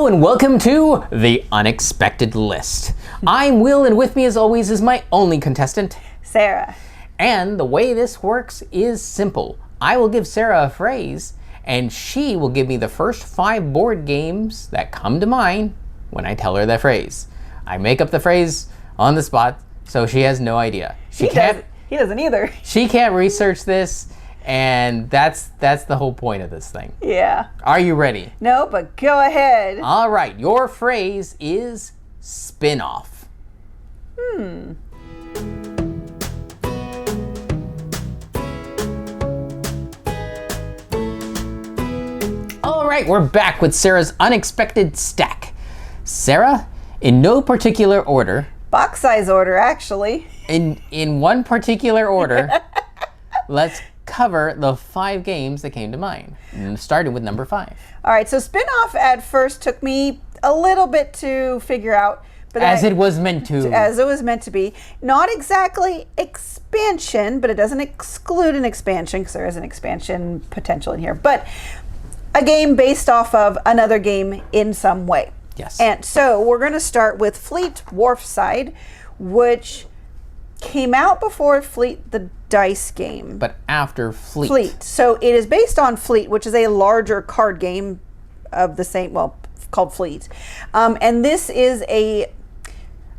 and welcome to The Unexpected List. I'm Will, and with me as always is my only contestant, Sarah. And the way this works is simple. I will give Sarah a phrase, and she will give me the first 5 board games that come to mind when I tell her that phrase. I make up the phrase on the spot, so she has no idea. He doesn't either. She can't research this, and that's the whole point of this thing. Yeah. Are you ready? No, but go ahead. All right, your phrase is spin-off. All right, we're back with Sarah's unexpected stack. Sarah, in no particular order. Box size order, actually. In one particular order, let's cover the 5 games that came to mind, starting with number 5. All right, so spin-off at first took me a little bit to figure out. But As it was meant to. As it was meant to be. Not exactly expansion, but it doesn't exclude an expansion because there is an expansion potential in here. But a game based off of another game in some way. Yes. And so we're going to start with Fleet Wharfside, which came out before Fleet the dice game. But after Fleet. Fleet. So it is based on Fleet, which is a larger card game of the same, called Fleet. And this is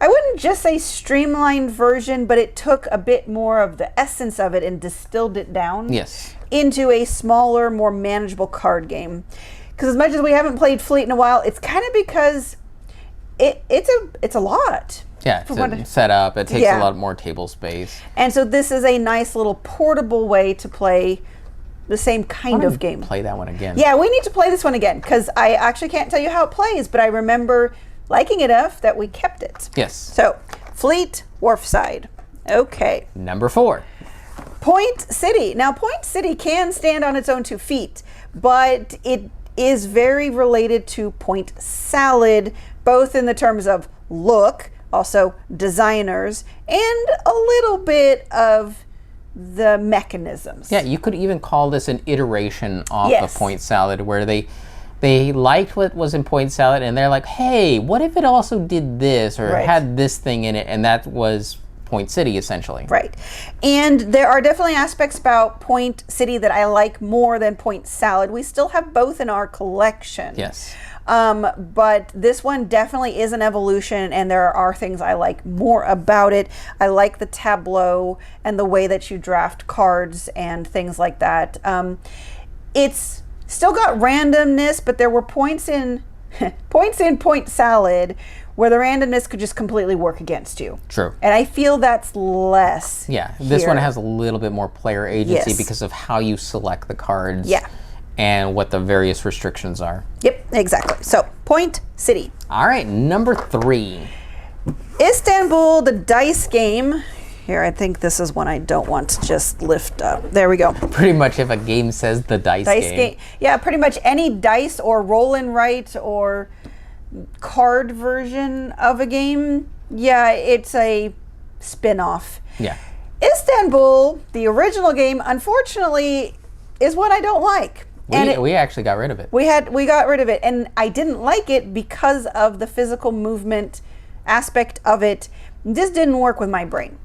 I wouldn't just say streamlined version, but it took a bit more of the essence of it and distilled it down. Yes. Into a smaller, more manageable card game. Because as much as we haven't played Fleet in a while, it's kind of because it's a lot. Yeah, to set up. It takes a lot more table space. And so this is a nice little portable way to play the same kind of game. Play that one again. Yeah, we need to play this one again because I actually can't tell you how it plays, but I remember liking it enough that we kept it. Yes. So, Fleet Wharfside. Okay. Number 4. Point City. Now, Point City can stand on its own 2 feet, but it is very related to Point Salad, both in the terms of look, also designers, and a little bit of the mechanisms. Yeah, you could even call this an iteration off Yes. of Point Salad, where they liked what was in Point Salad, and they're like, hey, what if it also did this, or had this thing in it, and that was Point City, essentially. Right. And there are definitely aspects about Point City that I like more than Point Salad. We still have both in our collection. Yes. But this one definitely is an evolution, and there are things I like more about it. I like the tableau and the way that you draft cards and things like that. It's still got randomness, but there were points in Point Salad where the randomness could just completely work against you. True. And I feel that's less. Yeah, this here. one has a little bit more player agency Yes. because of how you select the cards. Yeah. And what the various restrictions are. Yep, exactly. So, Point City. All right, number 3. Istanbul, the dice game. Here, I think this is one I don't want to just lift up. There we go. Pretty much if a game says the dice game. Yeah, pretty much any dice or roll and write or card version of a game. Yeah, it's a spin-off. Yeah. Istanbul, the original game, unfortunately, is what I don't like. We actually got rid of it. We got rid of it, and I didn't like it because of the physical movement aspect of it. This didn't work with my brain.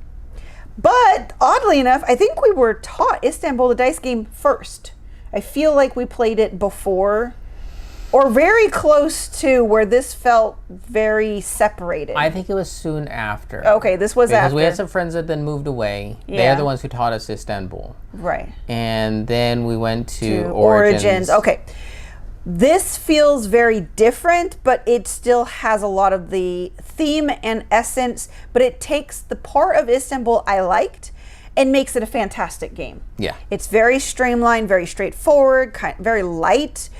But oddly enough, I think we were taught Istanbul the dice game first. I feel like we played it before, or very close to where this felt very separated. I think it was soon after. Okay, this was because after. we had some friends that then moved away. Yeah. They're the ones who taught us Istanbul. Right. And then we went to Origins. Okay. This feels very different, but it still has a lot of the theme and essence, but it takes the part of Istanbul I liked and makes it a fantastic game. Yeah. It's very streamlined, very straightforward, very light,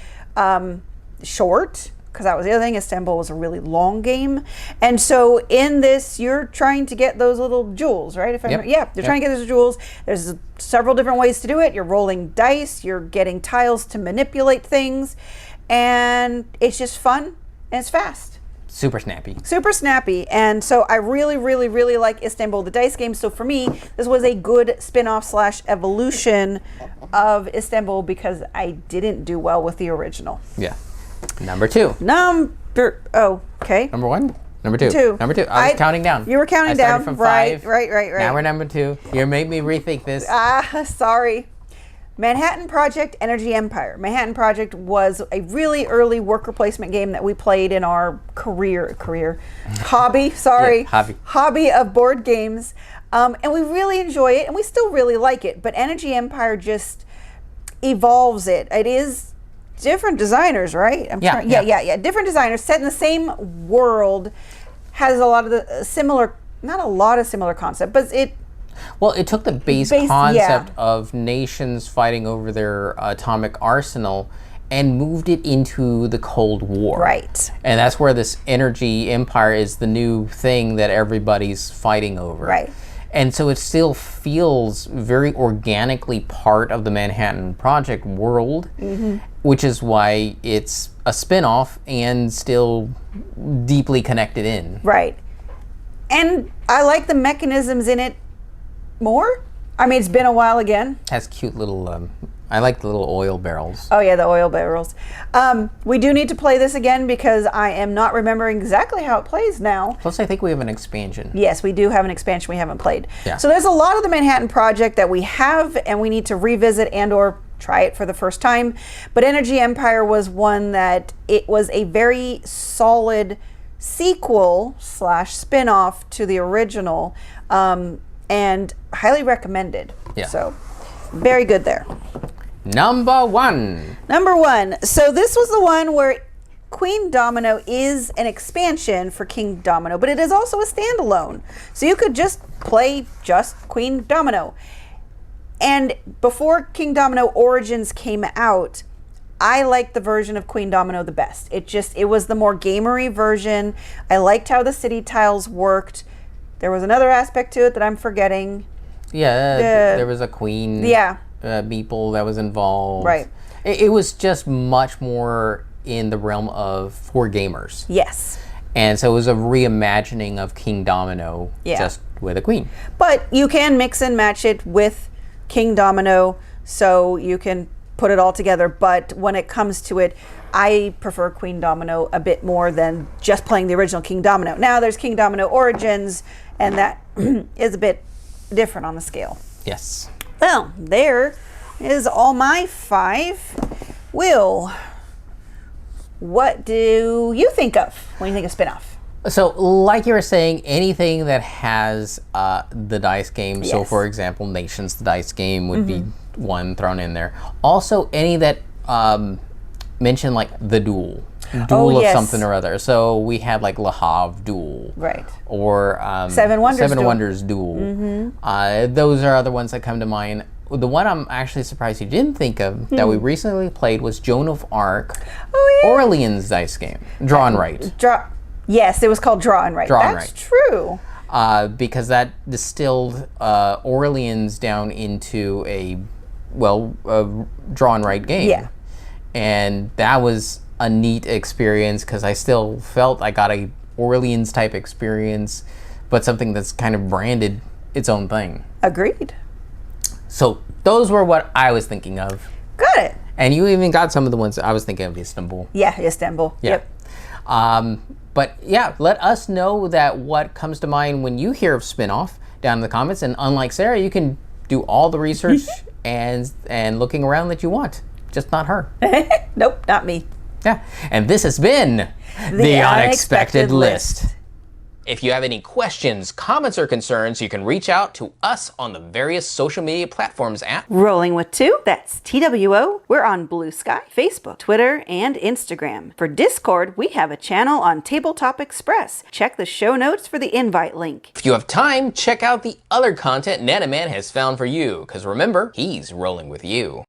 short, because that was the other thing. Istanbul was a really long game. And so in this, you're trying to get those little jewels, right? You're trying to get those jewels. There's several different ways to do it. You're rolling dice, you're getting tiles to manipulate things, and it's just fun and it's fast. Super snappy. Super snappy. And so I really, really, really like Istanbul the dice game. So for me, this was a good spin-off / evolution of Istanbul because I didn't do well with the original. Yeah. Number 2. Oh, okay. Number 1? Number 2? Two. Number 2. I was counting down. You were counting I started down. from Right. 5. Right. Now we're number 2. You made me rethink this. Sorry. Manhattan Project, Energy Empire. Manhattan Project was a really early worker placement game that we played in our hobby. Sorry, Yeah, hobby of board games, and we really enjoy it, and we still really like it. But Energy Empire just evolves it. It is different designers, right? Yeah. Different designers set in the same world, has a lot of the similar, not a lot of similar concept, but it. Well, it took the base concept of nations fighting over their atomic arsenal and moved it into the Cold War. Right. And that's where this energy empire is the new thing that everybody's fighting over. Right. And so it still feels very organically part of the Manhattan Project world, which is why it's a spin-off and still deeply connected in. Right. And I like the mechanisms in it more. I mean, it's been a while again. Has cute little, I like the little oil barrels. Oh yeah, the oil barrels. We do need to play this again because I am not remembering exactly how it plays now. Plus, I think we have an expansion. Yes, we do have an expansion we haven't played. Yeah. So there's a lot of the Manhattan Project that we have and we need to revisit and or try it for the first time. But Energy Empire was one that it was a very solid sequel / spin-off to the original. And highly recommended. Yeah. So very good there. Number 1. Number 1. So this was the one where Queen Domino is an expansion for King Domino, but it is also a standalone. So you could just play just Queen Domino. And before King Domino Origins came out, I liked the version of Queen Domino the best. It was the more gamery version. I liked how the city tiles worked. There was another aspect to it that I'm forgetting. Yeah, there was a queen meeple that was involved. Right. It was just much more in the realm of for gamers. Yes. And so it was a reimagining of King Domino just with a queen. But you can mix and match it with King Domino, so you can put it all together. But when it comes to it, I prefer Queen Domino a bit more than just playing the original King Domino. Now there's King Domino Origins, and that is a bit different on the scale. Yes. Well, there is all my 5. Will, what do you think of when you think of spin-off? So, like you were saying, anything that has the dice game. So, Yes. for example, Nations, the dice game would be one thrown in there. Also, any that mention like the duel of yes. something or other. So we had like Le Havre Duel, Right. or Seven Wonders Duel. Those are other ones that come to mind. The one I'm actually surprised you didn't think of that we recently played was Joan of Arc, Oh yeah. Orleans dice game, draw and write. Yes, it was called Draw and Write. Draw and That's Write. true. Because that distilled Orleans down into a draw and write game. Yeah. And that was a neat experience because I still felt I got a Orleans type experience, but something that's kind of branded its own thing. Agreed. So those were what I was thinking of. Got it. And you even got some of the ones I was thinking of. Istanbul. Yeah, Istanbul. Yeah. Yep. But yeah, let us know that what comes to mind when you hear of spin-off down in the comments. And unlike Sarah, you can do all the research and looking around that you want. Just not her. Nope, not me. Yeah. And this has been The Unexpected List. If you have any questions, comments, or concerns, you can reach out to us on the various social media platforms at Rolling with 2, that's TWO. We're on Blue Sky, Facebook, Twitter, and Instagram. For Discord, we have a channel on Tabletop Express. Check the show notes for the invite link. If you have time, check out the other content Nanaman has found for you, because remember, he's rolling with you.